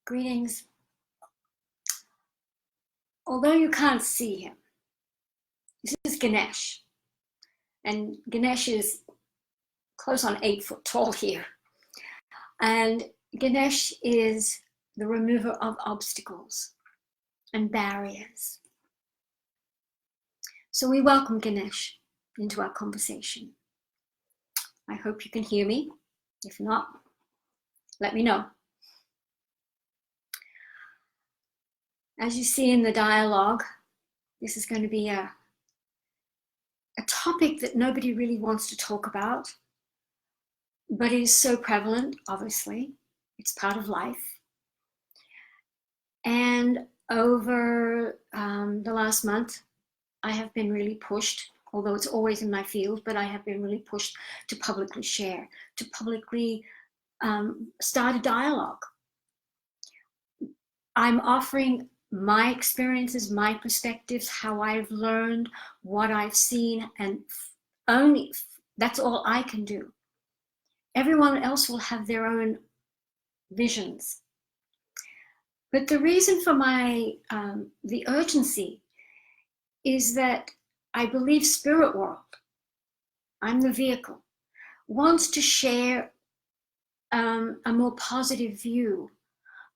Greetings. Although you can't see him, this is Ganesh. And Ganesh is close on 8 foot tall here. And Ganesh is the remover of obstacles and barriers. So we welcome Ganesh into our conversation. I hope you can hear me. If not, let me know. As you see in the dialogue, this is going to be a topic that nobody really wants to talk about, but it is so prevalent, obviously. It's part of life. And over the last month, I have been really pushed, although it's always in my field, but I have been really pushed to publicly share, to publicly start a dialogue. I'm offering my experiences, my perspectives, how I've learned, what I've seen, and only that's all I can do. Everyone else will have their own visions. But the reason for my the urgency is that I believe spirit world, I'm the vehicle, wants to share a more positive view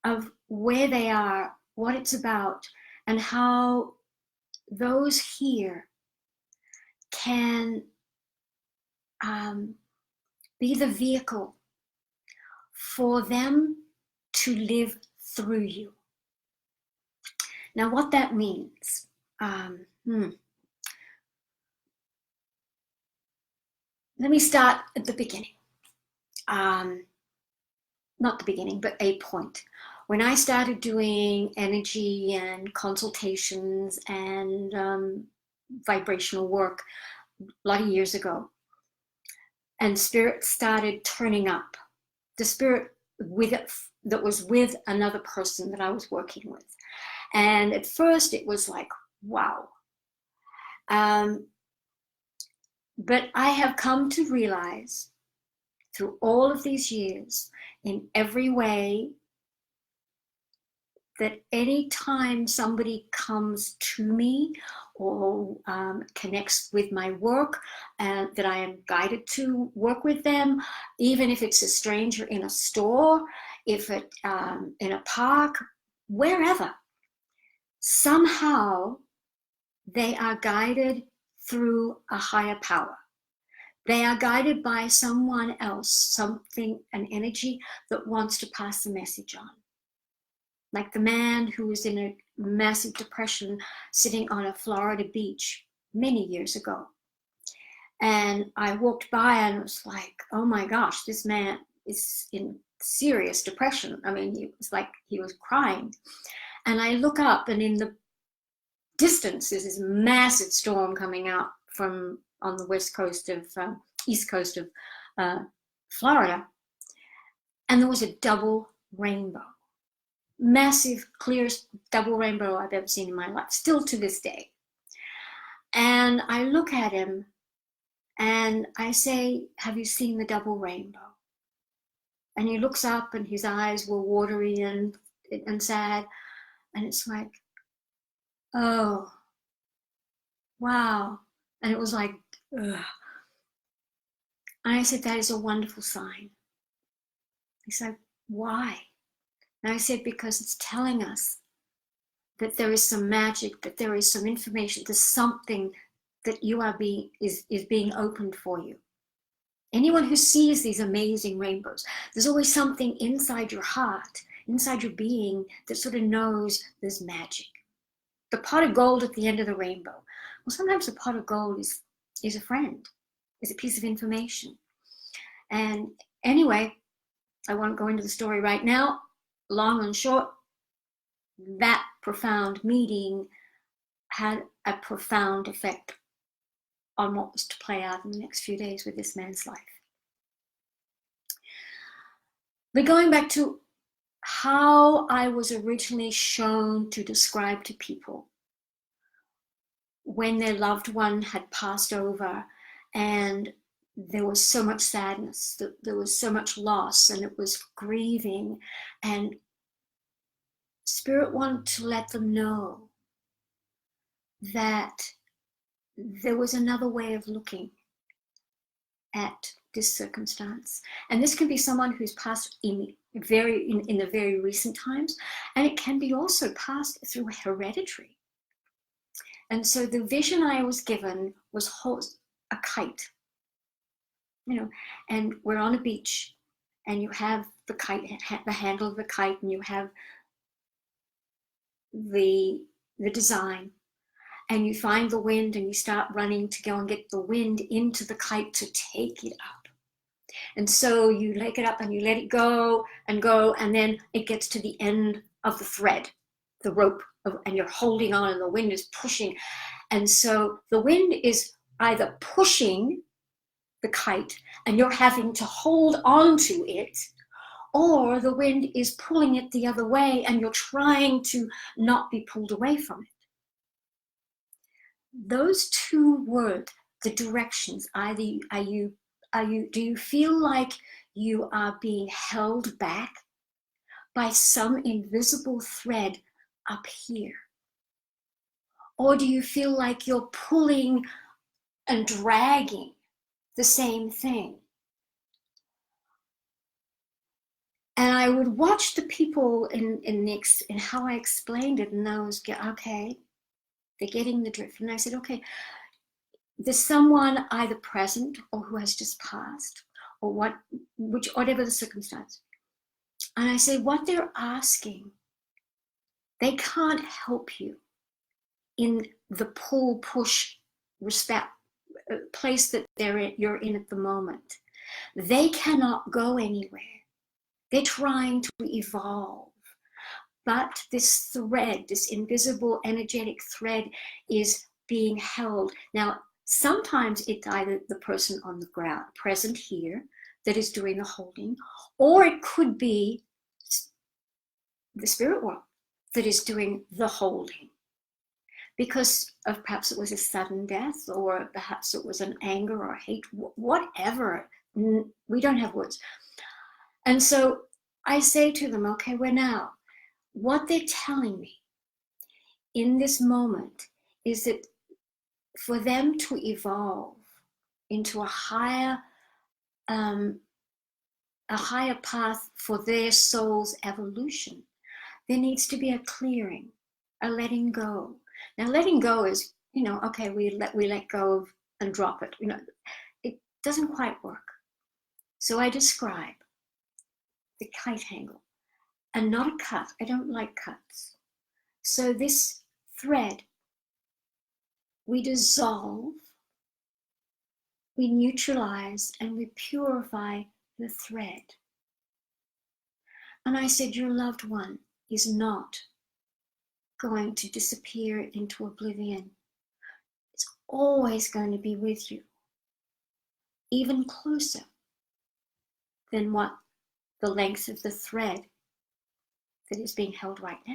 of where they are, what it's about, and how those here can be the vehicle for them to live through you. Now, what that means, let me start at the beginning. Not the beginning, but a point. When I started doing energy and consultations and vibrational work a lot of years ago, and spirit started turning up, the spirit with it, that was with another person that I was working with. And at first it was like, wow. But I have come to realize through all of these years, in every way, that anytime somebody comes to me or connects with my work, that I am guided to work with them, even if it's a stranger in a store, if it in a park, wherever, somehow they are guided through a higher power. They are guided by someone else, something, an energy that wants to pass the message on. Like the man who was in a massive depression sitting on a Florida beach many years ago. And I walked by and was like, oh my gosh, this man is in serious depression. I mean, it was like he was crying. And I look up, and in the distance is this massive storm coming out from on the west coast of, east coast of Florida. And there was a double rainbow. Massive, clearest double rainbow I've ever seen in my life, still to this day. And I look at him and I say, have you seen the double rainbow? And he looks up and his eyes were watery and sad. And it's like, oh, wow. And it was like, ugh. And I said, that is a wonderful sign. He said, why? And I said, because it's telling us that there is some magic, that there is some information, there's something that you are is being opened for you. Anyone who sees these amazing rainbows, there's always something inside your heart, inside your being, that sort of knows there's magic. The pot of gold at the end of the rainbow. Well, sometimes the pot of gold is a friend, is a piece of information. And anyway, I won't go into the story right now. Long and short, that profound meeting had a profound effect on what was to play out in the next few days with this man's life. But going back to how I was originally shown to describe to people when their loved one had passed over and there was so much sadness, there was so much loss, and it was grieving, and Spirit wanted to let them know that there was another way of looking at this circumstance. And this can be someone who's passed in the very recent times, and it can be also passed through hereditary. And so the vision I was given was a kite, and we're on a beach, and you have the kite, the handle of the kite, and you have the design, and you find the wind, and you start running to go and get the wind into the kite to take it up. And so you take it up and you let it go, and then it gets to the end of the thread, the rope, and you're holding on, and the wind is pushing. And so the wind is either pushing the kite and you're having to hold on to it, or the wind is pulling it the other way and you're trying to not be pulled away from it. Those two words, the directions, do you feel like you are being held back by some invisible thread up here? Or do you feel like you're pulling and dragging the same thing? And I would watch the people in how I explained it, and I was, okay, they're getting the drift. And I said, okay, there's someone either present or who has just passed, or whatever the circumstance. And I say, what they're asking, they can't help you in the pull-push place that you're in at the moment. They cannot go anywhere. They're trying to evolve. But this thread, this invisible energetic thread, is being held. Now, sometimes it's either the person on the ground, present here, that is doing the holding, or it could be the spirit world that is doing the holding. Because of perhaps it was a sudden death, or perhaps it was an anger or hate, whatever. We don't have words. And so I say to them, okay, what they're telling me in this moment is that for them to evolve into a higher path for their soul's evolution, there needs to be a clearing, a letting go. Now, letting go is, okay, we let go of and drop it. It doesn't quite work. So I describe the kite angle, and not a cut. I don't like cuts. So this thread, we dissolve, we neutralize, and we purify the thread. And I said, your loved one is not going to disappear into oblivion. It's always going to be with you, even closer than what the length of the thread that is being held right now.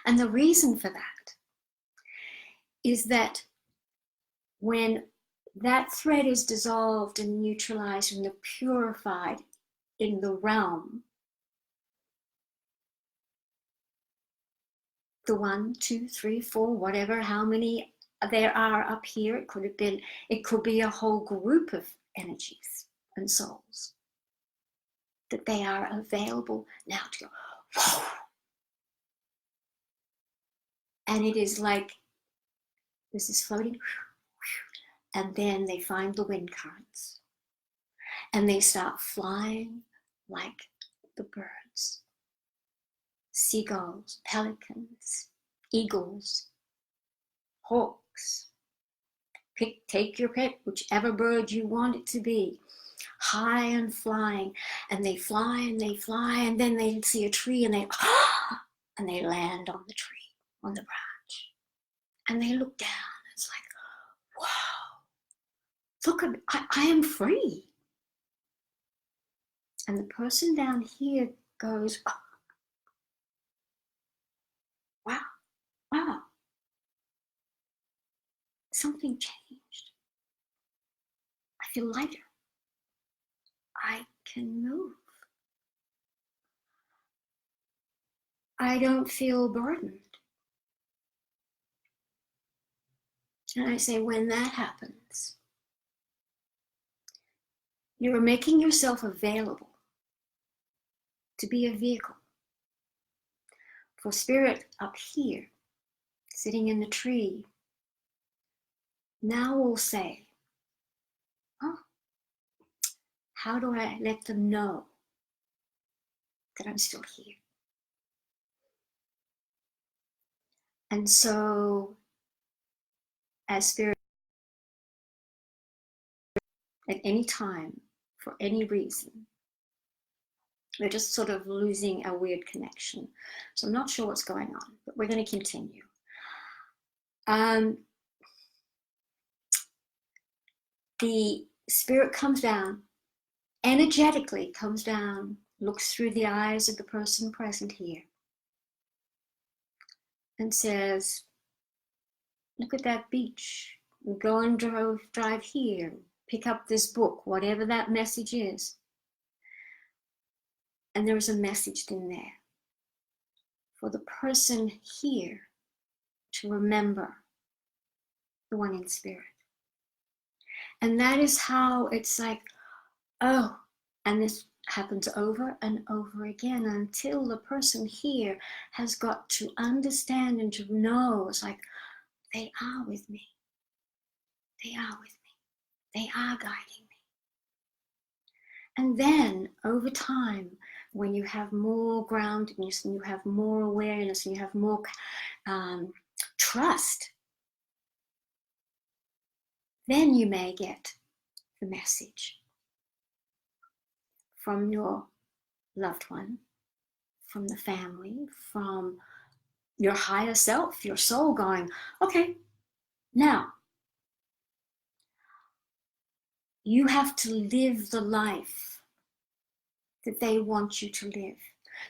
And the reason for that is that when that thread is dissolved and neutralized and purified in the realm, the 1, 2, 3, 4, whatever, how many there are up here, it could be a whole group of energies and souls, that they are available now to go, whoa. And it is like this is floating, and then they find the wind currents and they start flying like the birds, seagulls, pelicans, eagles, hawks. Take your pick, whichever bird you want it to be, high and flying. And they fly and they fly, and then they see a tree and and they land on the tree, on the branch. And they look down. It's like, wow, look at me. I am free. And the person down here goes, oh, wow, something changed. I feel lighter. I can move. I don't feel burdened. And I say, when that happens, you're making yourself available to be a vehicle for spirit up here, sitting in the tree. Now we'll say, oh, how do I let them know that I'm still here? And so, as spirit, at any time, for any reason, we're just sort of losing a weird connection. So I'm not sure what's going on, but we're going to continue. The spirit comes down, energetically comes down, looks through the eyes of the person present here, and says, look at that beach, go and drive here, pick up this book, whatever that message is. And there is a message in there for the person here to remember the one in spirit. And that is how it's like, oh, and this happens over and over again until the person here has got to understand and to know, it's like, they are with me. They are with me. They are guiding me. And then over time, when you have more groundedness and you have more awareness and you have more trust, then you may get the message from your loved one, from the family, from your higher self, your soul going, okay, now you have to live the life that they want you to live.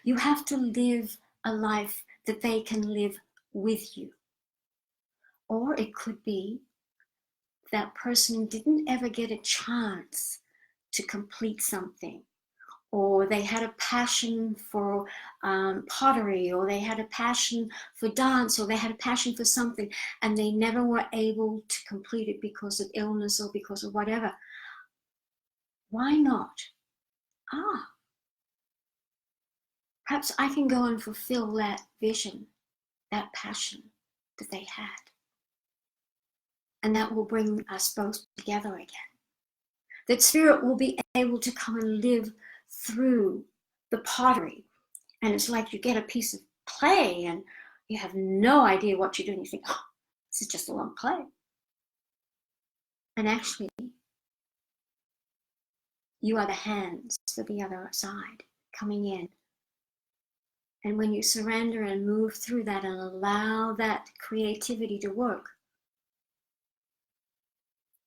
You have to live a life that they can live with you. Or it could be that person didn't ever get a chance to complete something, or they had a passion for pottery, or they had a passion for dance, or they had a passion for something, and they never were able to complete it because of illness or because of whatever. Why not? Perhaps I can go and fulfill that vision, that passion that they had. And that will bring us both together again. That spirit will be able to come and live through the pottery. And it's like you get a piece of clay and you have no idea what you're doing. You think, oh, this is just a lump of clay. And actually, you are the hands for the other side coming in. And when you surrender and move through that and allow that creativity to work,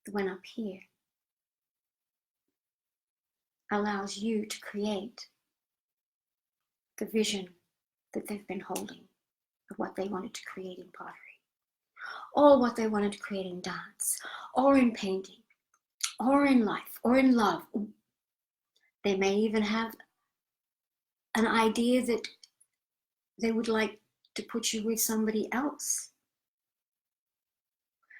the one up here allows you to create the vision that they've been holding of what they wanted to create in pottery, or what they wanted to create in dance, or in painting, or in life, or in love. They may even have an idea that they would like to put you with somebody else,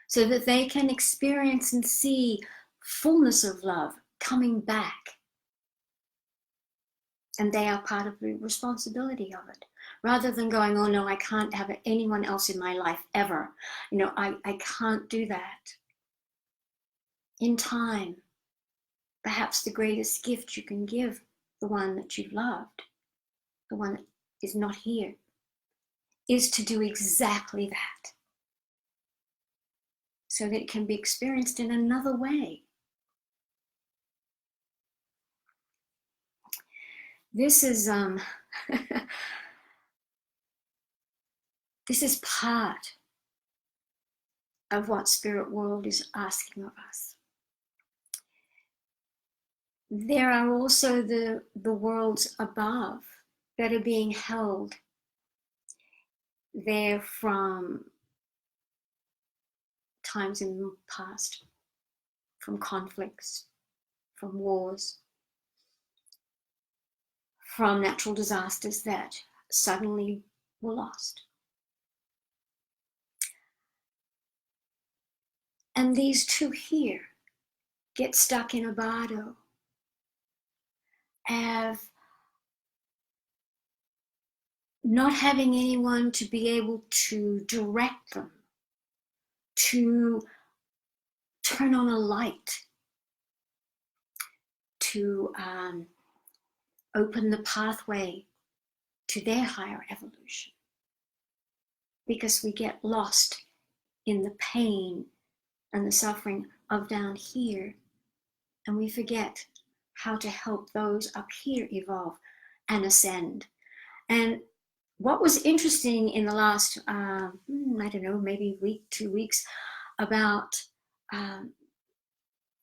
so that they can experience and see fullness of love coming back. And they are part of the responsibility of it. Rather than going, oh no, I can't have anyone else in my life ever. I can't do that. In time, perhaps the greatest gift you can give the one that you loved, the one that is not here, is to do exactly that. So that it can be experienced in another way. This is this is part of what spirit world is asking of us. There are also the worlds above that are being held there from times in the past, from conflicts, from wars, from natural disasters that suddenly were lost. And these two here get stuck in a bardo, have not having anyone to be able to direct them, to turn on a light, to open the pathway to their higher evolution. Because we get lost in the pain and the suffering of down here, and we forget how to help those up here evolve and ascend. And what was interesting in the last, I don't know, maybe week, 2 weeks, about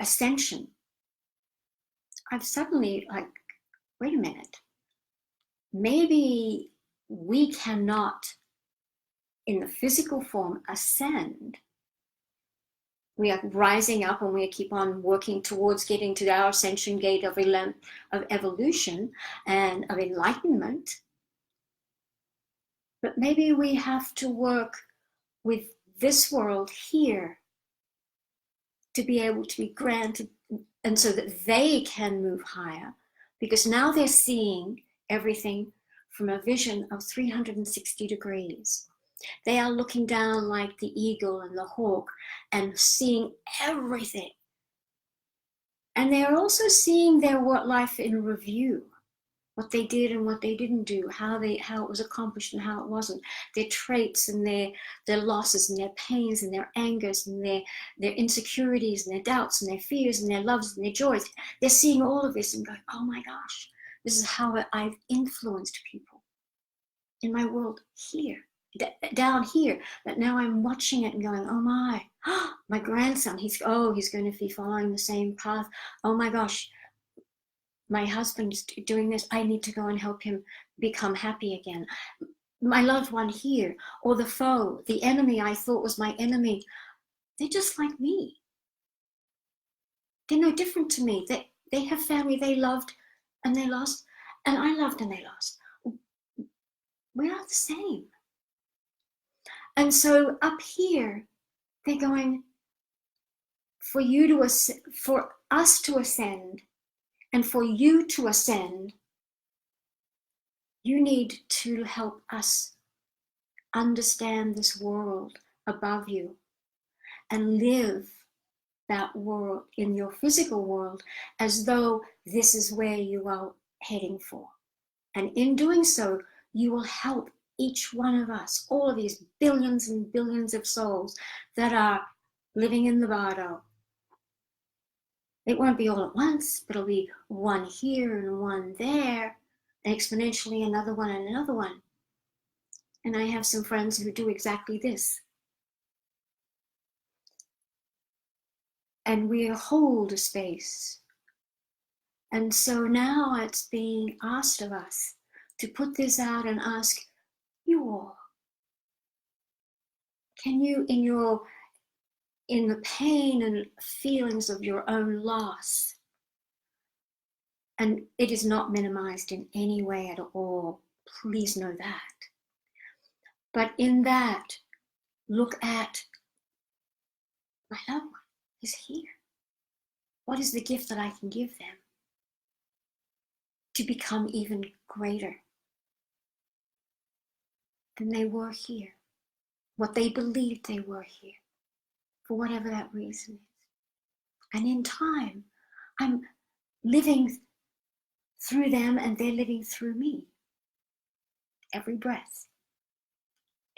ascension, I've suddenly like, wait a minute, maybe we cannot, in the physical form, ascend. We are rising up and we keep on working towards getting to our ascension gate of evolution and of enlightenment. But maybe we have to work with this world here to be able to be granted, and so that they can move higher, because now they're seeing everything from a vision of 360 degrees. They are looking down like the eagle and the hawk and seeing everything. And they are also seeing their life in review, what they did and what they didn't do, how it was accomplished and how it wasn't, their traits and their losses and their pains and their angers and their insecurities and their doubts and their fears and their loves and their joys. They're seeing all of this and going, oh my gosh, this is how I've influenced people in my world here, down here, that now I'm watching it and going, oh my grandson, he's going to be following the same path. Oh my gosh, my husband's doing this. I need to go and help him become happy again. My loved one here, or the foe, the enemy I thought was my enemy, they're just like me. They're no different to me. They have family they loved and they lost, and I loved and they lost. We are the same. And so up here, they're going, for us to ascend, and for you to ascend, you need to help us understand this world above you and live that world in your physical world as though this is where you are heading for. And in doing so, you will help each one of us, all of these billions and billions of souls that are living in the bardo. It won't be all at once, but it'll be one here and one there, and exponentially another one and another one. And I have some friends who do exactly this. And we hold a space. And so now it's being asked of us to put this out and ask you all, can you, in the pain and feelings of your own loss, and it is not minimized in any way at all, please know that. But in that, look at my loved one is here. What is the gift that I can give them to become even greater than they were here? What they believed they were here, for whatever that reason is. And in time, I'm living through them and they're living through me. Every breath,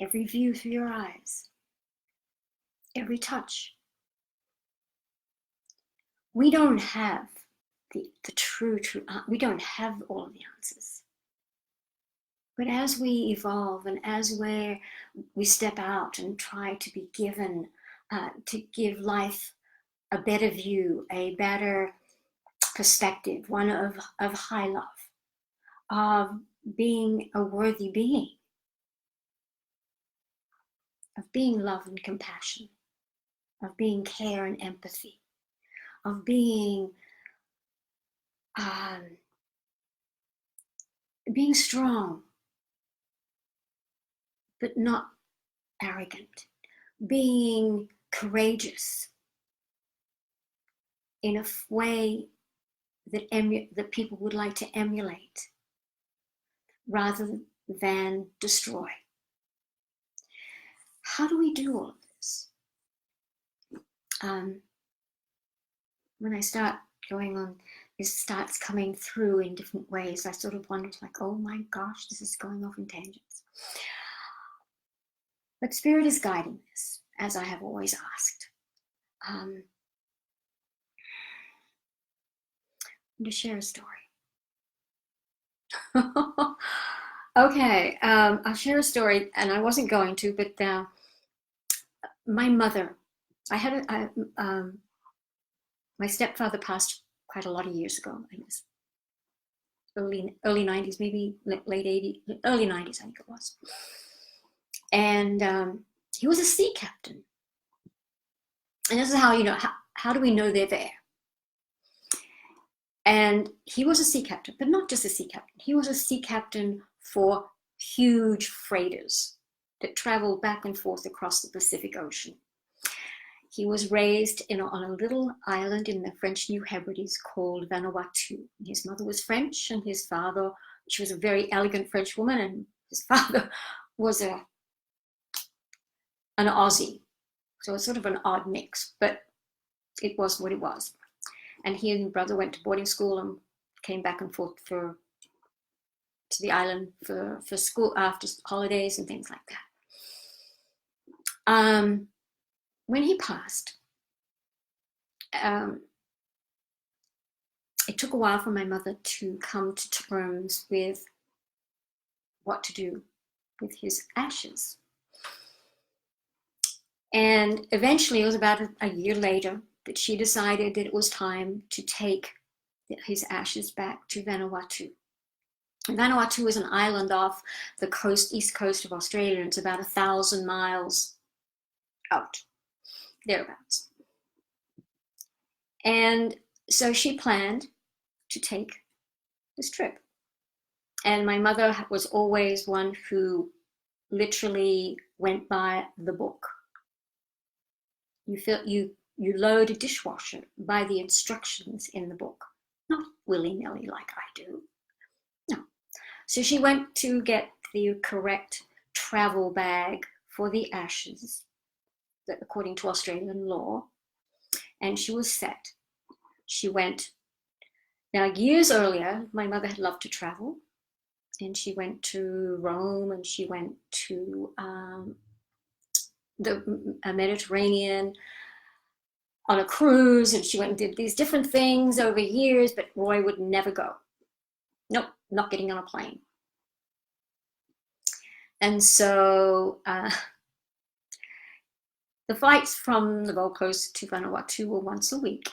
every view through your eyes, every touch. We don't have the true, we don't have all of the answers. But as we evolve and as we step out and try to be given, to give life a better view, a better perspective, one of high love, of being a worthy being, of being love and compassion, of being care and empathy, of being strong, but not arrogant, being courageous in a way that people would like to emulate rather than destroy. How do we do all of this? When I start going on, this starts coming through in different ways. I sort of wonder, like, oh my gosh, this is going off in tangents. But Spirit is guiding this, as I have always asked. I'm going to share a story. Okay, I'll share a story, and I wasn't going to, but my mother, my stepfather passed quite a lot of years ago. I guess early 90s, maybe late 80s, early 90s, I think it was. And he was a sea captain. And this is how, how do we know they're there? And he was a sea captain, but not just a sea captain. He was a sea captain for huge freighters that traveled back and forth across the Pacific Ocean. He was raised on a little island in the French New Hebrides called Vanuatu. His mother was French, and his father, she was a very elegant French woman, and his father was an Aussie. So it's sort of an odd mix, but it was what it was. And he and brother went to boarding school and came back and forth to the island for school after holidays and things like that. When he passed, it took a while for my mother to come to terms with what to do with his ashes. And eventually, it was about a year later that she decided that it was time to take his ashes back to Vanuatu. And Vanuatu is an island off the east coast of Australia, and it's about 1,000 miles out, thereabouts. And so she planned to take this trip. And my mother was always one who literally went by the book. You load a dishwasher by the instructions in the book, not willy-nilly like I do. No. So she went to get the correct travel bag for the ashes, according to Australian law, and she was set. She went. Now, years earlier, my mother had loved to travel, and she went to Rome, and she went to the Mediterranean on a cruise, and she went and did these different things over years, but Roy would never go. Nope, not getting on a plane. And so the flights from the Gold Coast to Vanuatu were once a week.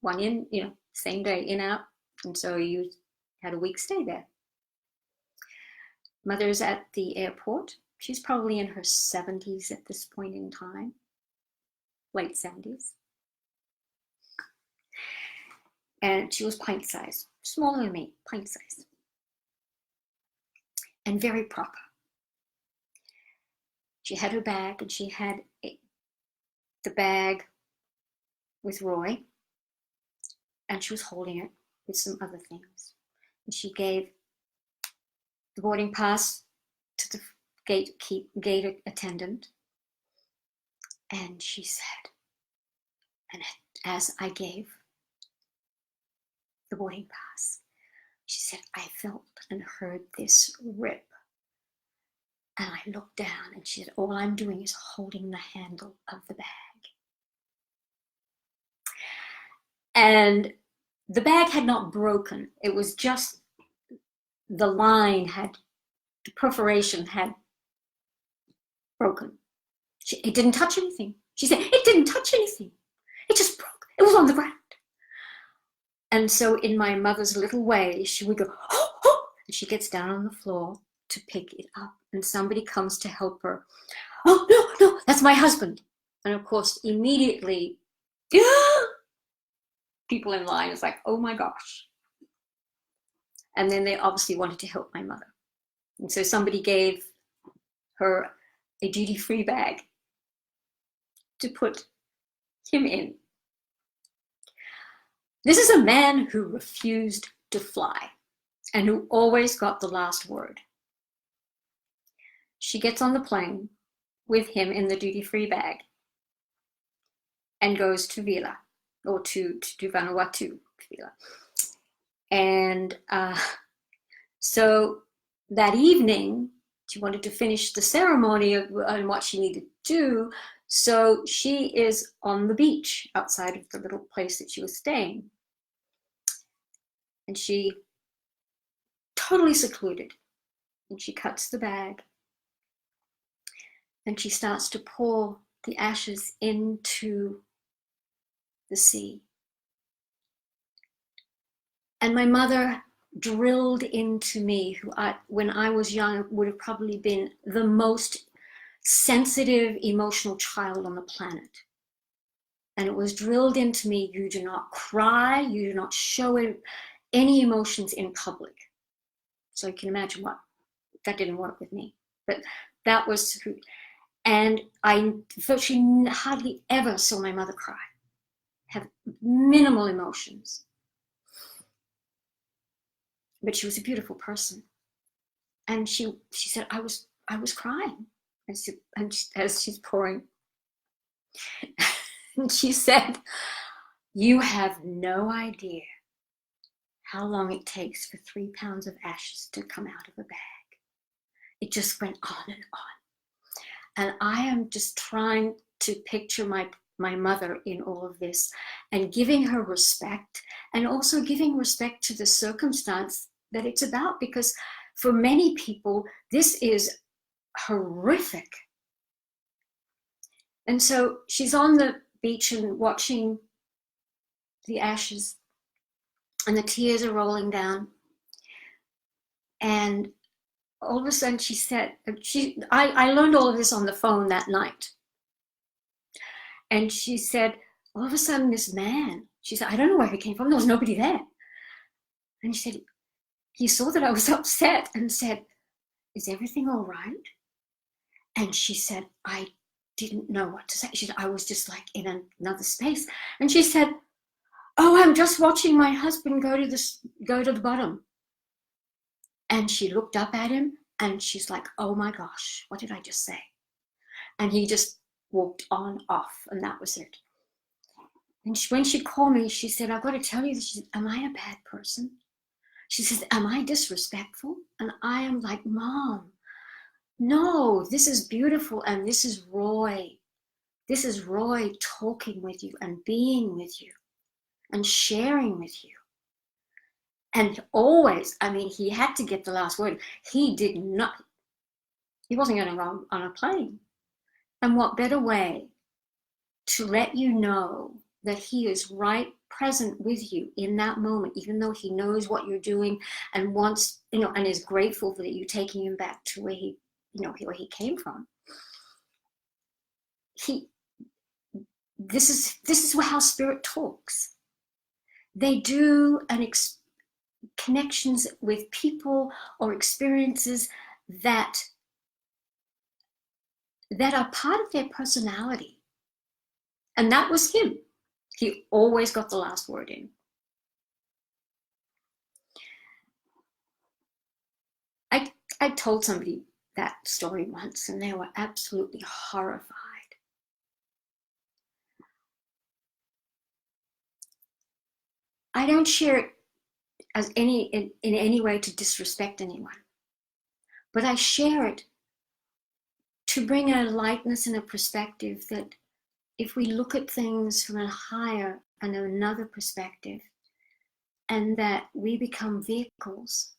One in, same day, in, out. And so you had a week stay there. Mother's at the airport. She's probably in her 70s at this point in time. Late 70s. And she was pint size. Smaller than me, pint size. And very proper. She had her bag, and she had the bag with Roy, and she was holding it with some other things. And she gave the boarding pass to the gate attendant, and she said, and as I gave the boarding pass, she said, I felt and heard this rip. And I looked down, and she said, all I'm doing is holding the handle of the bag. And the bag had not broken. It was just the perforation had broken. It didn't touch anything. She said, it didn't touch anything. It just broke. It was on the ground. And so in my mother's little way, she would go, oh, oh, and she gets down on the floor to pick it up. And somebody comes to help her. Oh, no, that's my husband. And of course, immediately, people in line is like, oh my gosh. And then they obviously wanted to help my mother. And so somebody gave her a duty-free bag to put him in. This is a man who refused to fly and who always got the last word. She gets on the plane with him in the duty-free bag and goes to Vila, or to Vanuatu, Vila. And so that evening, she wanted to finish the ceremony and what she needed to do. So she is on the beach outside of the little place that she was staying. And she totally secluded. And she cuts the bag. And she starts to pour the ashes into the sea. And my mother drilled into me, who when I was young, would have probably been the most sensitive, emotional child on the planet. And it was drilled into me, you do not cry, you do not show any emotions in public. So you can imagine that didn't work with me. But that was who, and I virtually hardly ever saw my mother cry, have minimal emotions. But she was a beautiful person. And she said, I was crying. And as she's pouring, and she said, you have no idea how long it takes for 3 pounds of ashes to come out of a bag. It just went on and on. And I am just trying to picture my mother in all of this and giving her respect, and also giving respect to the circumstance that it's about, because for many people, this is horrific. And so she's on the beach and watching the ashes, and the tears are rolling down. And all of a sudden she said, I learned all of this on the phone that night. And she said, all of a sudden this man, she said, I don't know where he came from, there was nobody there. And she said, he saw that I was upset and said, is everything all right? And she said, I didn't know what to say. She said, I was just like in another space. And she said, oh, I'm just watching my husband go to the bottom. And she looked up at him and she's like, oh my gosh, what did I just say? And he just walked on off, and that was it. And when she called me, she said, I've got to tell you this. She said, am I a bad person? She says, am I disrespectful? And I am like, Mom, no, this is beautiful. And this is Roy. This is Roy talking with you and being with you and sharing with you. And always, I mean, he had to get the last word. He wasn't going to go on a plane. And what better way to let you know that he is right present with you in that moment, even though he knows what you're doing and wants, and is grateful that you taking him back to where where he came from. This is how spirit talks. They do connections with people or experiences that are part of their personality. And that was him. He always got the last word in. I told somebody that story once, and they were absolutely horrified. I don't share it as in any way to disrespect anyone, but I share it to bring a lightness and a perspective that if we look at things from a higher and another perspective, and that we become vehicles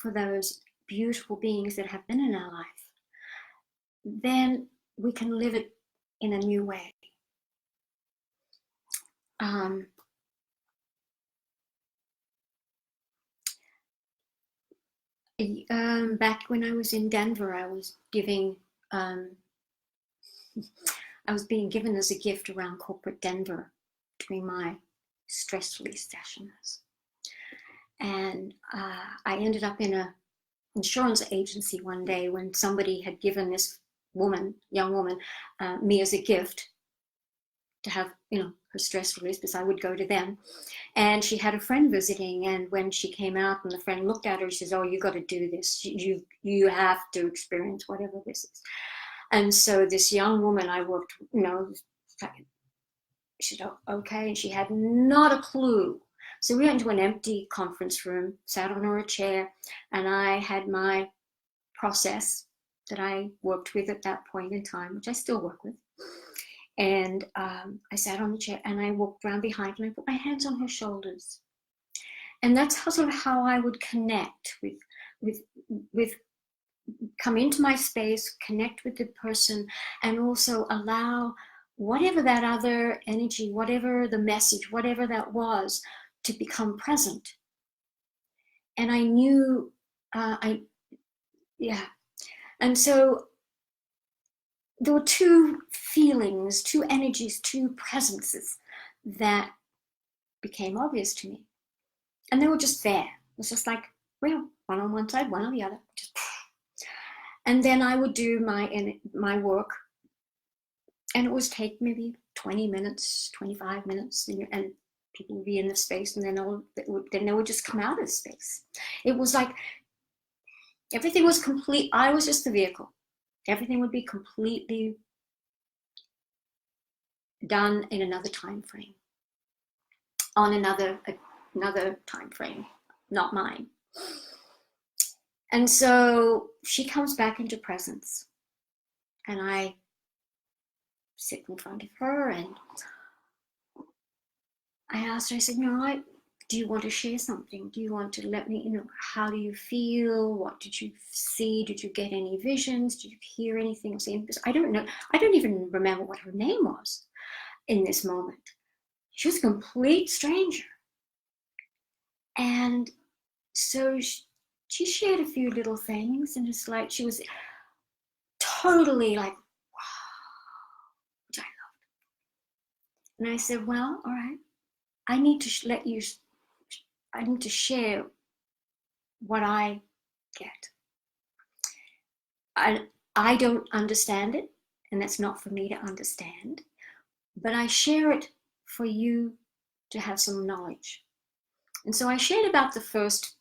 for those beautiful beings that have been in our life, then we can live it in a new way. Back when I was in Denver, I was being given as a gift around corporate Denver during my stress release sessions. And I ended up in a insurance agency one day when somebody had given this young woman, me as a gift to have, her stress release, because I would go to them. And she had a friend visiting, and when she came out and the friend looked at her, she says, "Oh, you got to do this. You have to experience whatever this is." And so this young woman I worked, she said, "Oh, okay," and she had not a clue. So we went into an empty conference room, sat on her chair, and I had my process that I worked with at that point in time, which I still work with. And I sat on the chair and I walked around behind her and I put my hands on her shoulders. And that's sort of how I would connect with come into my space, connect with the person, and also allow whatever that other energy, whatever the message, whatever that was, to become present. And I knew, and so there were two feelings, two energies, two presences that became obvious to me. And they were just there. It was just like, well, one on one side, one on the other. And then I would do my work, and it would take maybe 20 minutes, 25 minutes, and people would be in the space, and then they would just come out of the space. It was like everything was complete. I was just the vehicle. Everything would be completely done in another time frame, on another time frame, not mine. And so she comes back into presence, and I sit in front of her, and I asked her, I said, do you want to share something? Do you want to let me, how do you feel? What did you see? Did you get any visions? Did you hear anything? Because I don't know. I don't even remember what her name was in this moment. She was a complete stranger. And so she shared a few little things, and it's like she was totally like, wow, which I loved. And I said, well, all right, I need to I need to share what I get. I don't understand it, and that's not for me to understand, but I share it for you to have some knowledge. And so I shared about the first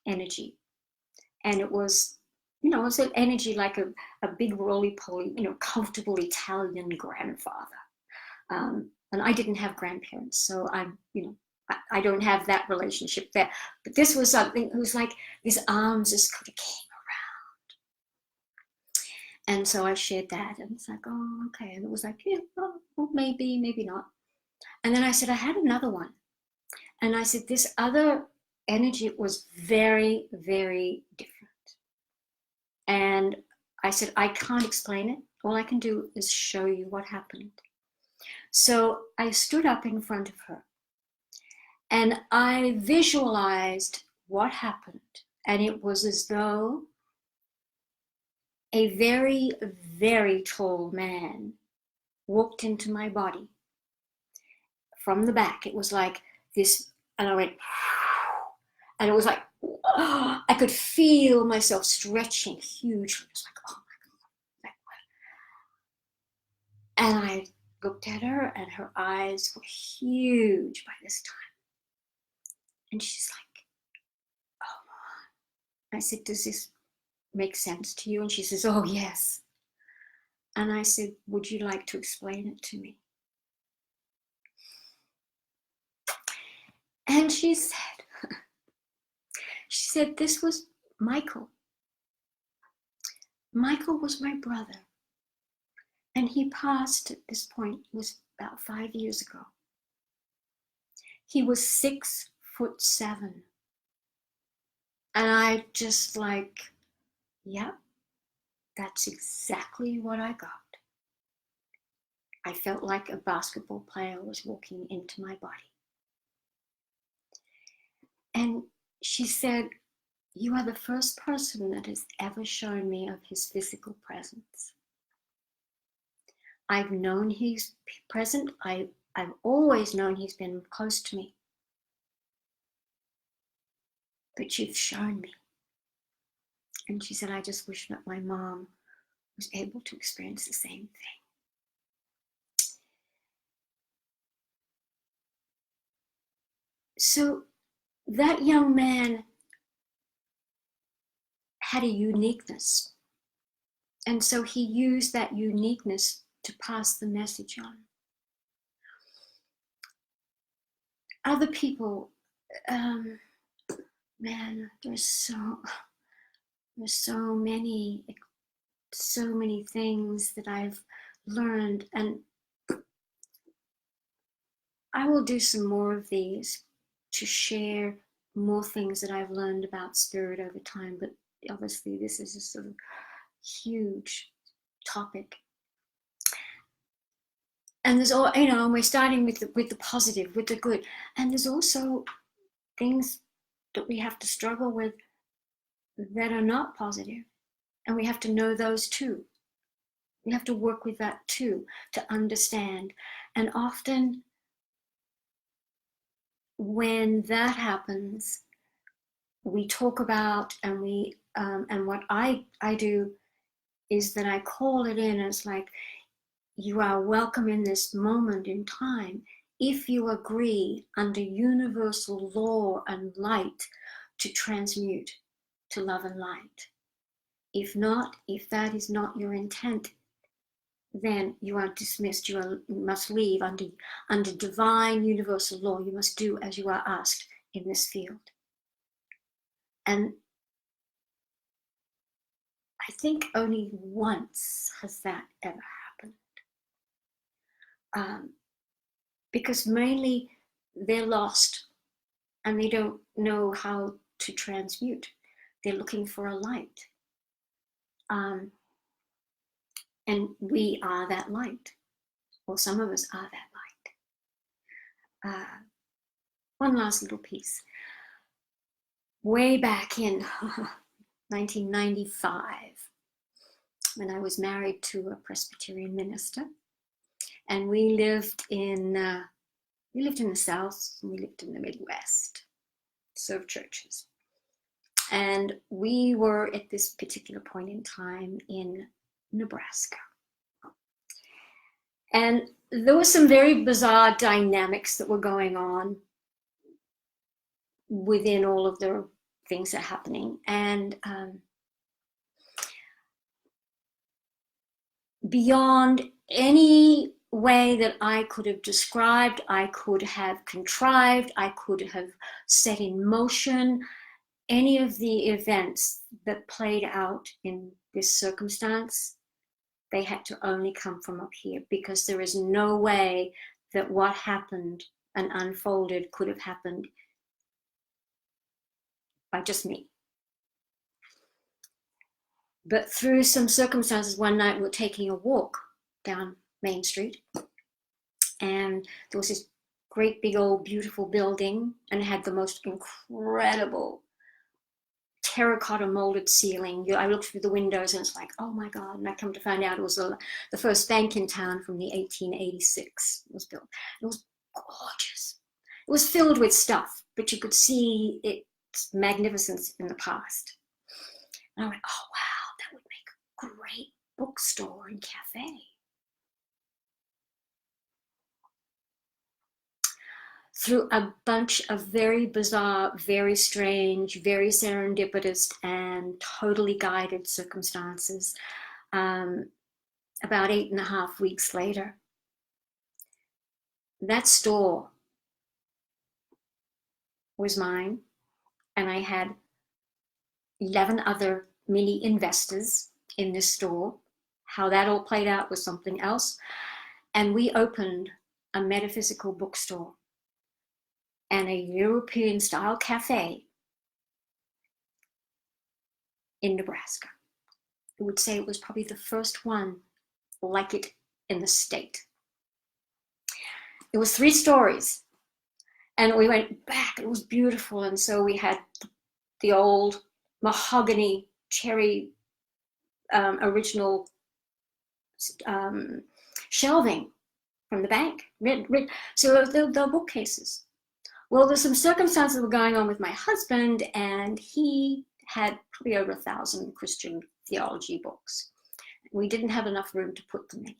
energy, and it was, it was an energy like a big roly-poly, comfortable Italian grandfather. And I didn't have grandparents, so I don't have that relationship there. But this was something, it was like his arms just kind of came around. And so I shared that, and it's like, oh, okay. And it was like, yeah, well, maybe, maybe not. And then I said, I had another one. And I said, this other energy was very, very different. And I said, I can't explain it. All I can do is show you what happened. So I stood up in front of her, and I visualized what happened. And it was as though a very, very tall man walked into my body from the back. It was like this, and I went, and it was like, oh, I could feel myself stretching hugely. It was like, oh my God. And I looked at her, and her eyes were huge by this time. And she's like, oh. I said, does this make sense to you? And she says, oh, yes. And I said, would you like to explain it to me? And she said, this was Michael. Michael was my brother. And he passed at this point, it was about 5 years ago. He was 6'7". And I just like, yep, that's exactly what I got. I felt like a basketball player was walking into my body. And she said, you are the first person that has ever shown me of his physical presence. I've known he's present. I've always known he's been close to me. But you've shown me. And she said, I just wish that my mom was able to experience the same thing. So that young man had a uniqueness. And so he used that uniqueness to pass the message on. Other people, man, there's so many things that I've learned, and I will do some more of these to share more things that I've learned about spirit over time. But obviously, this is a sort of huge topic. And there's all, and we're starting with the positive, with the good, and there's also things that we have to struggle with that are not positive, and we have to know those too. We have to work with that too to understand. And often when that happens, we talk about, and we and what I do is that I call it in. It's like, you are welcome in this moment in time if you agree under universal law and light to transmute to love and light. If not, if that is not your intent, then you are dismissed. You must leave under divine universal law. You must do as you are asked in this field. And I think only once has that ever happened. Because mainly they're lost and they don't know how to transmute. They're looking for a light. And we are that light, or some of us are that light. One last little piece. Way back in 1995, when I was married to a Presbyterian minister, and we lived in the South, and we lived in the Midwest, served churches. And we were at this particular point in time in Nebraska. And there were some very bizarre dynamics that were going on within all of the things that are happening. And beyond any way that I could have described, I could have contrived, I could have set in motion any of the events that played out in this circumstance, they had to only come from up here, because there is no way that what happened and unfolded could have happened by just me. But through some circumstances, one night we were taking a walk down Main Street, and there was this great big old beautiful building, and it had the most incredible terracotta molded ceiling. I looked through the windows and it's like, oh my God. And I come to find out it was the first bank in town from the 1886 was built. It was gorgeous. It was filled with stuff, but you could see its magnificence in the past. And I went, oh wow, that would make a great bookstore and cafe. Through a bunch of very bizarre, very strange, very serendipitous, and totally guided circumstances, about 8.5 weeks later, that store was mine, and I had 11 other mini investors in this store. How that all played out was something else. And we opened a metaphysical bookstore and a European style cafe in Nebraska. I would say it was probably the first one like it in the state. It was 3 stories, and we went back. It was beautiful. And so we had the old mahogany cherry original shelving from the bank. So the bookcases. Well, there's some circumstances that were going on with my husband, and he had probably over 1,000 Christian theology books. We didn't have enough room to put them in.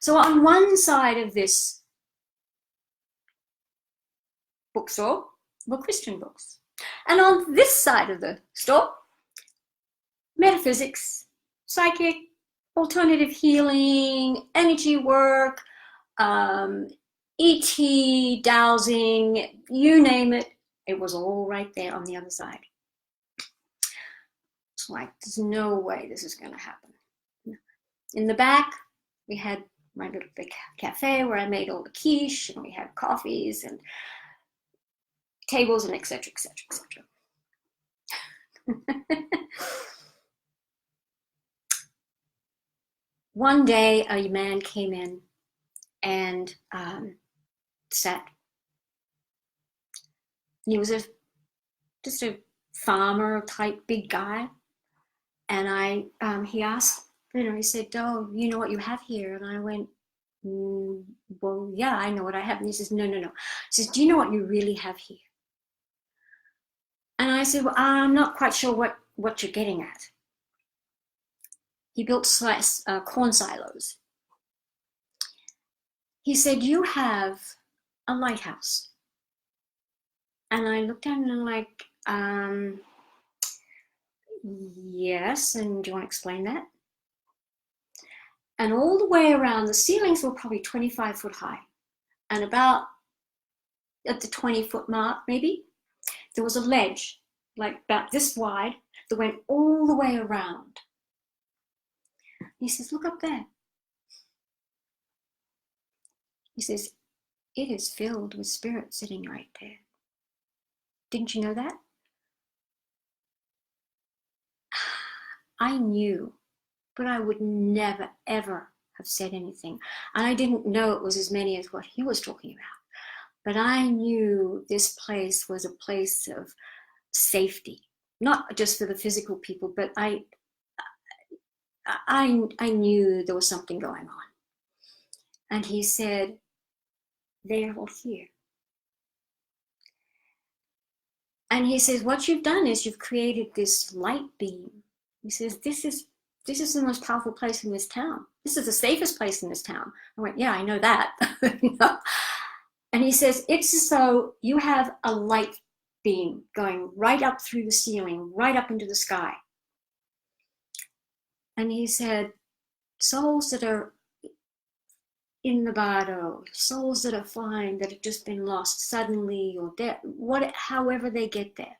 So on one side of this bookstore were Christian books. And on this side of the store, metaphysics, psychic, alternative healing, energy work, ET, dowsing, you name it. It was all right there on the other side. It's like, there's no way this is going to happen. In the back, we had my little big cafe where I made all the quiche, and we had coffees and tables and etc., etc., etc. One day, a man came in and sat. He was just a farmer type big guy, and he asked, he said, "Oh, you know what you have here?" And I went, "Well, yeah, I know what I have." And he says, "No. He says, "Do you know what you really have here?" And I said, "Well, I'm not quite sure what you're getting at." He built corn silos. He said, "You have a lighthouse." And I looked at him and I'm like, yes, and do you want to explain that? And all the way around, the ceilings were probably 25 foot high. And about at the 20-foot mark, maybe, there was a ledge, like about this wide, that went all the way around. He says, "Look up there." He says, "It is filled with spirit sitting right there. Didn't you know that?" I knew, but I would never, ever have said anything. And I didn't know it was as many as what he was talking about. But I knew this place was a place of safety, not just for the physical people, but I knew there was something going on. And he said, "They're all here." And he says, "What you've done is you've created this light beam." He says, this is the most powerful place in this town. This is the safest place in this town." I went, "Yeah, I know that." And he says, "It's as though you have a light beam going right up through the ceiling, right up into the sky." And he said, "Souls that are in the bardo, souls that are flying, that have just been lost suddenly or dead, however they get there."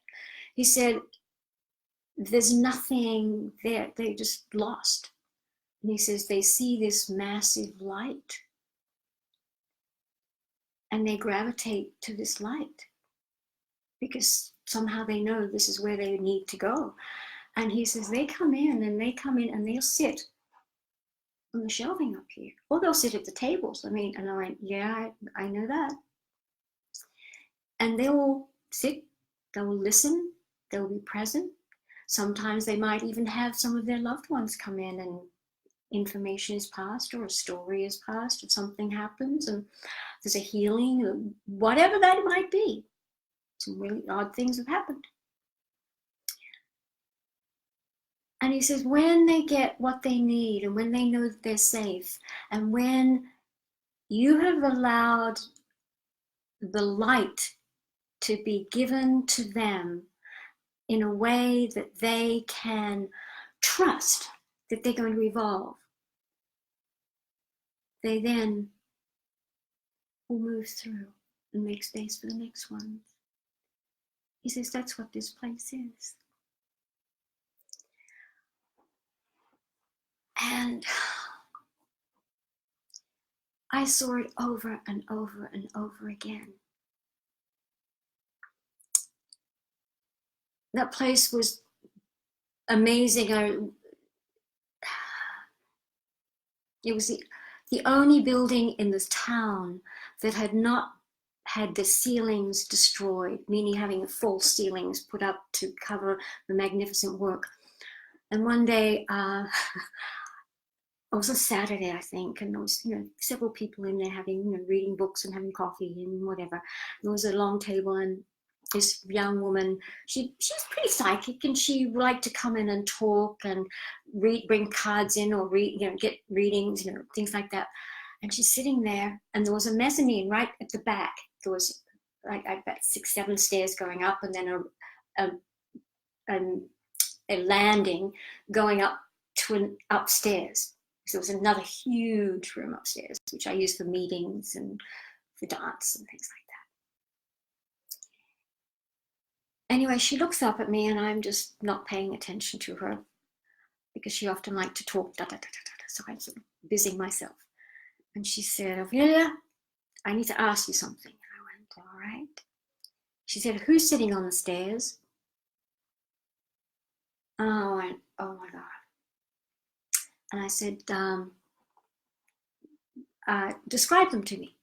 He said, "There's nothing there. They just lost." And he says, "They see this massive light and they gravitate to this light because somehow they know this is where they need to go." And he says, they come in and they'll sit on the shelving up here, or they'll sit at the tables. And I went, "Yeah, I know that." And they'll sit, they'll listen, they'll be present. Sometimes they might even have some of their loved ones come in and information is passed or a story is passed or something happens and there's a healing, or whatever that might be. Some really odd things have happened. And he says, when they get what they need and when they know that they're safe, and when you have allowed the light to be given to them in a way that they can trust that they're going to evolve, they then will move through and make space for the next one. He says, that's what this place is. And I saw it over and over and over again. That place was amazing. It was the only building in this town that had not had the ceilings destroyed, meaning having false ceilings put up to cover the magnificent work. And one day, it was a Saturday, I think, and there was, several people in there having, reading books and having coffee and whatever. There was a long table, and this young woman, she's pretty psychic, and she would like to come in and talk and bring cards in, or get readings, things like that. And she's sitting there, and there was a mezzanine right at the back. There was like about 6-7 stairs going up, and then a landing going up to an upstairs. So there was another huge room upstairs, which I use for meetings and for dance and things like that. Anyway, she looks up at me, and I'm just not paying attention to her because she often liked to talk, so I'm sort of busying myself. And she said, "Ophelia, I need to ask you something." I went, "All right." She said, "Who's sitting on the stairs?" I went, "Oh my God." And I said, "Describe them to me."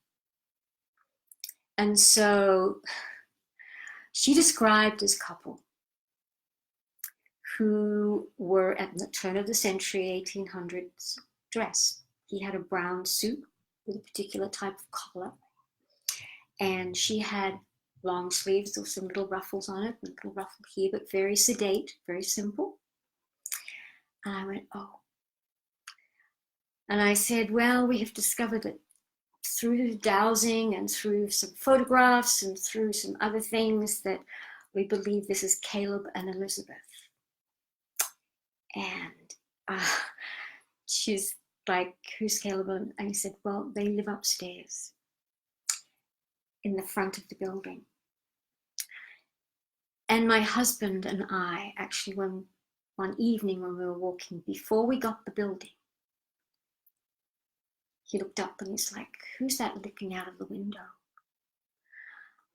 And so she described this couple who were at the turn of the century, 1800s, dressed. He had a brown suit with a particular type of collar, and she had long sleeves with some little ruffles on it, a little ruffle here, but very sedate, very simple. And I went, "Oh." And I said, "Well, we have discovered that through dowsing and through some photographs and through some other things that we believe this is Caleb and Elizabeth." And she's like, "Who's Caleb?" And I said, "Well, they live upstairs in the front of the building." And my husband and I actually, one evening when we were walking, before we got the building, he looked up and he's like, "Who's that looking out of the window?"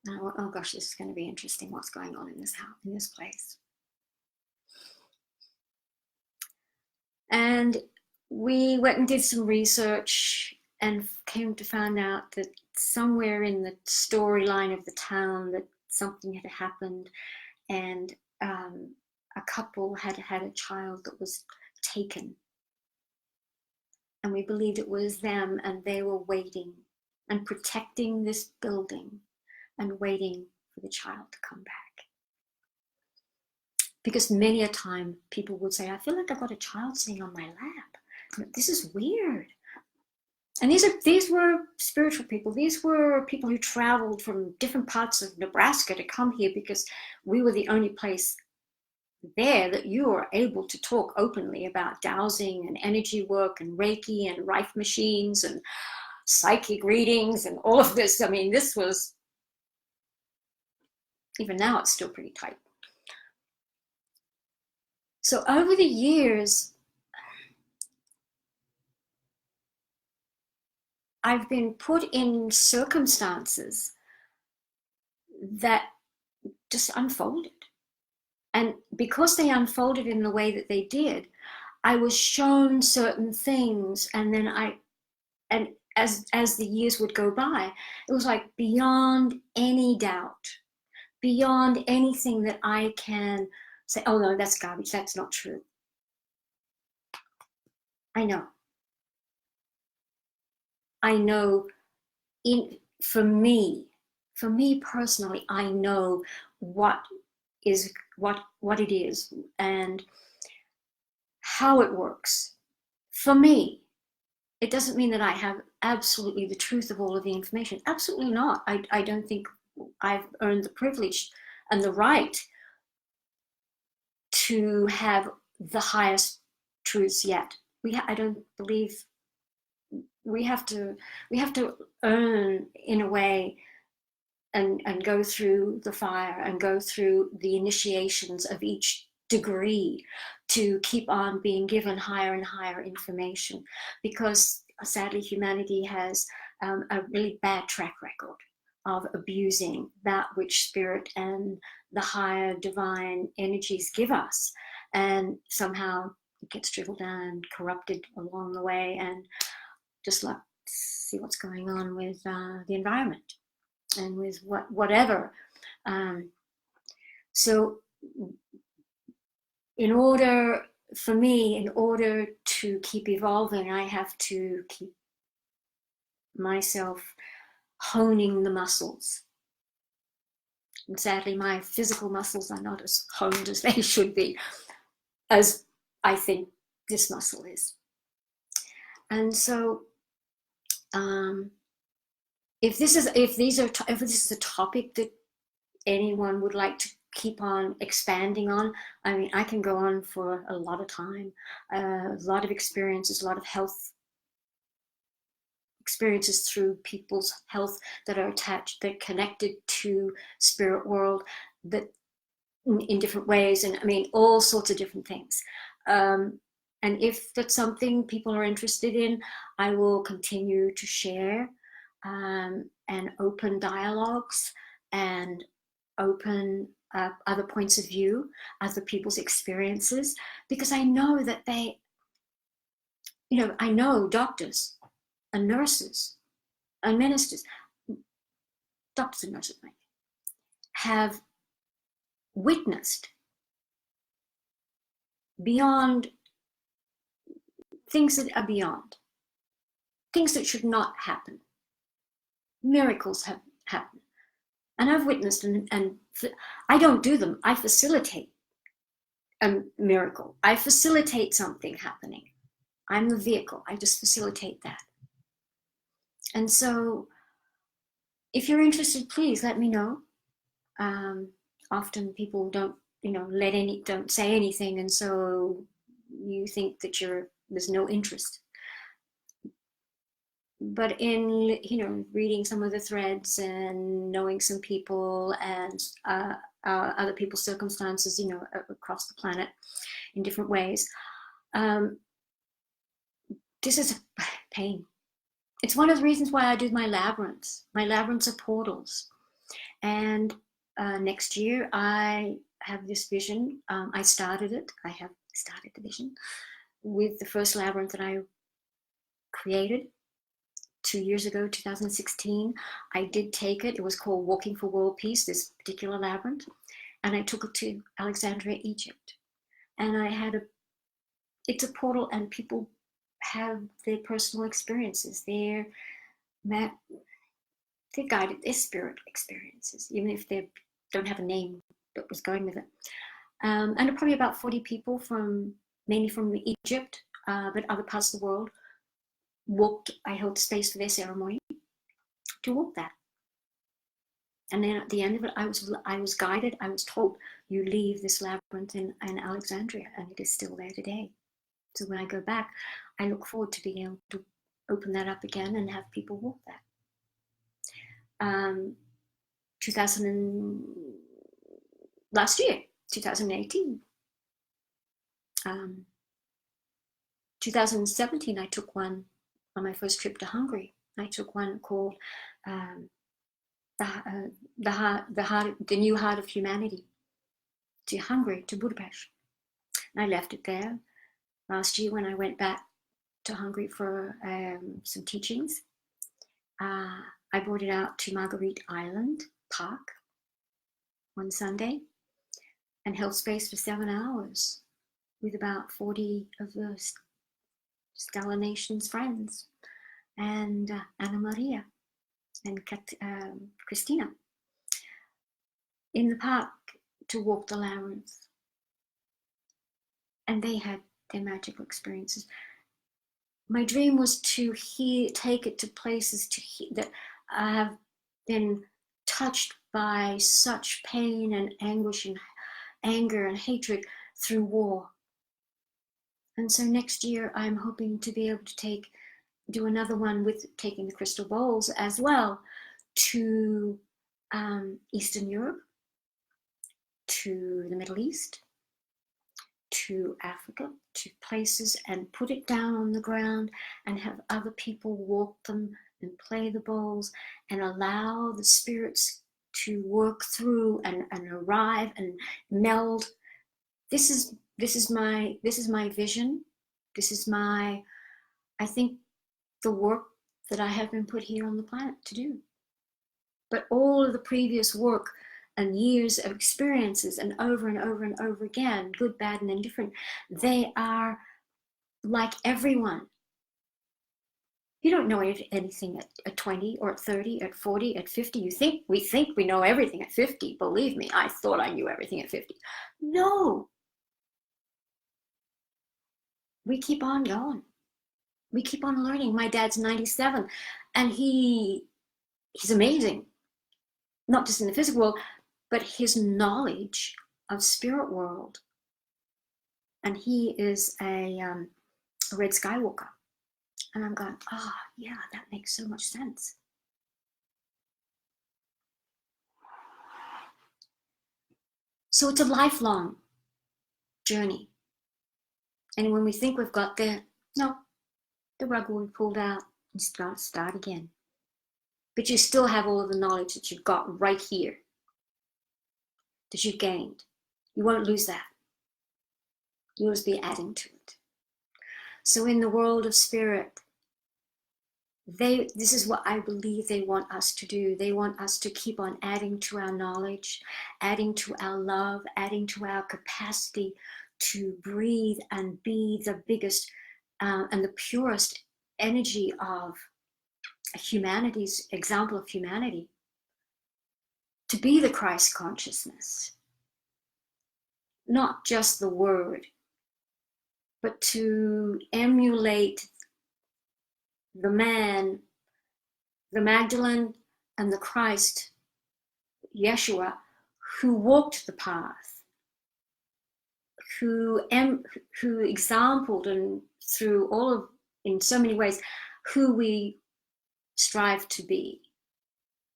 And I went, "Oh gosh, this is going to be interesting. What's going on in this house, in this place?" And we went and did some research and came to find out that somewhere in the storyline of the town that something had happened, and a couple had had a child that was taken. And we believed it was them, and they were waiting and protecting this building and waiting for the child to come back. Because many a time people would say, "I feel like I've got a child sitting on my lap. This is weird." And these were spiritual people. These were people who traveled from different parts of Nebraska to come here because we were the only place there that you were able to talk openly about dowsing and energy work and Reiki and Rife machines and psychic readings and all of this. I mean, this was, even now it's still pretty tight. So over the years, I've been put in circumstances that just unfolded. And because they unfolded in the way that they did, I was shown certain things, and then as the years would go by, it was like beyond any doubt, beyond anything that I can say, "Oh no, that's garbage, that's not true." I know for me personally, I know what it is and how it works. For me, it doesn't mean that I have absolutely the truth of all of the information. Absolutely not. I don't think I've earned the privilege and the right to have the highest truths yet. I don't believe we have to earn in a way and go through the fire and go through the initiations of each degree to keep on being given higher and higher information, because sadly humanity has a really bad track record of abusing that which spirit and the higher divine energies give us, and somehow it gets dribbled down and corrupted along the way. And just let's see what's going on with the environment and with whatever. So in order to keep evolving, I have to keep myself honing the muscles, And sadly, my physical muscles are not as honed as they should be, as I think this muscle is. And so, if this is a topic that anyone would like to keep on expanding on, I mean, I can go on for a lot of time, a lot of experiences, a lot of health experiences through people's health that are attached, that are connected to spirit world, that in different ways, and I mean all sorts of different things. And if that's something people are interested in, I will continue to share and open dialogues and open other points of view, other people's experiences, because I know that they, I know doctors and nurses and ministers, doctors and nurses have witnessed beyond things that are beyond, things that should not happen. Miracles have happened. And I've witnessed, and I don't do them. I facilitate a miracle. I facilitate something happening. I'm the vehicle. I just facilitate that. And so if you're interested, please let me know. Often people don't, don't say anything. And so you think that there's no interest. But in, reading some of the threads and knowing some people and other people's circumstances, across the planet in different ways, this is a pain. It's one of the reasons why I do my labyrinths. My labyrinths are portals. And next year I have this vision. I started it. I have started the vision with the first labyrinth that I created 2 years ago, 2016. I did take it. It was called Walking for World Peace, this particular labyrinth. And I took it to Alexandria, Egypt. And it's a portal, and people have their personal experiences. They're guided, their spirit experiences, even if they don't have a name that was going with it. And probably about 40 people mainly from Egypt, but other parts of the world, I held space for their ceremony to walk that. And then at the end of it, I was guided. I was told, you leave this labyrinth in Alexandria, and it is still there today. So when I go back, I look forward to being able to open that up again and have people walk that. 2018. 2017, I took one on my first trip to Hungary. I took one called the New Heart of Humanity, to Hungary, to Budapest. And I left it there. Last year, when I went back to Hungary for some teachings, I brought it out to Marguerite Island Park one Sunday and held space for 7 hours with about 40 of the Stella Nation's friends, and Anna Maria and Christina in the park to walk the labyrinth. And they had their magical experiences. My dream was to take it to places that I have been touched by such pain and anguish and anger and hatred through war. And so next year I'm hoping to be able to do another one with taking the crystal bowls as well to Eastern Europe, to the Middle East, to Africa, to places, and put it down on the ground and have other people walk them and play the bowls and allow the spirits to work through and arrive and meld. This is my vision. This is I think, the work that I have been put here on the planet to do. But all of the previous work and years of experiences, and over and over again, good, bad, and indifferent, they are like everyone. You don't know anything at 20 or at 30, at 40, at 50. We think we know everything at 50. Believe me, I thought I knew everything at 50. No, we keep on going. We keep on learning. My dad's 97 and he's amazing. Not just in the physical world, but his knowledge of spirit world. And he is a Red Skywalker. And I'm going, oh, yeah, that makes so much sense. So it's a lifelong journey. And when we think we've got there, no, the rug will be pulled out and start again. But you still have all of the knowledge that you've got right here, that you've gained. You won't lose that. You'll just be adding to it. So in the world of spirit, this is what I believe they want us to do. They want us to keep on adding to our knowledge, adding to our love, adding to our capacity to breathe and be the biggest and the purest energy of humanity's example of humanity, to be the Christ consciousness, not just the word, but to emulate the man, the Magdalene, and the Christ, Yeshua, who walked the path, who exampled and through all of, in so many ways, who we strive to be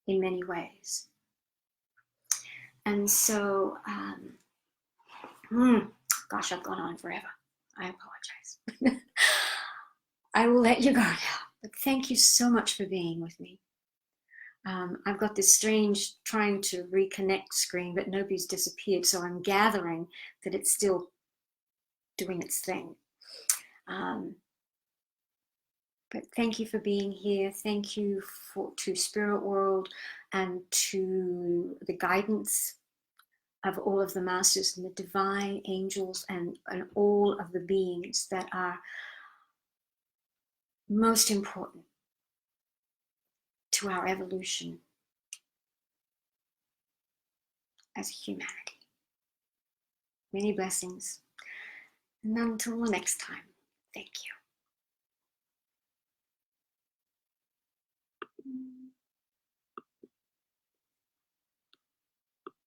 in many ways. And so, gosh, I've gone on forever. I apologize. I will let you go now. But thank you so much for being with me. I've got this strange trying to reconnect screen, but nobody's disappeared. So I'm gathering that it's still doing its thing. But thank you for being here. Thank you to Spirit World and to the guidance of all of the masters and the divine angels and all of the beings that are most important to our evolution as humanity. Many blessings. And until the next time, thank you.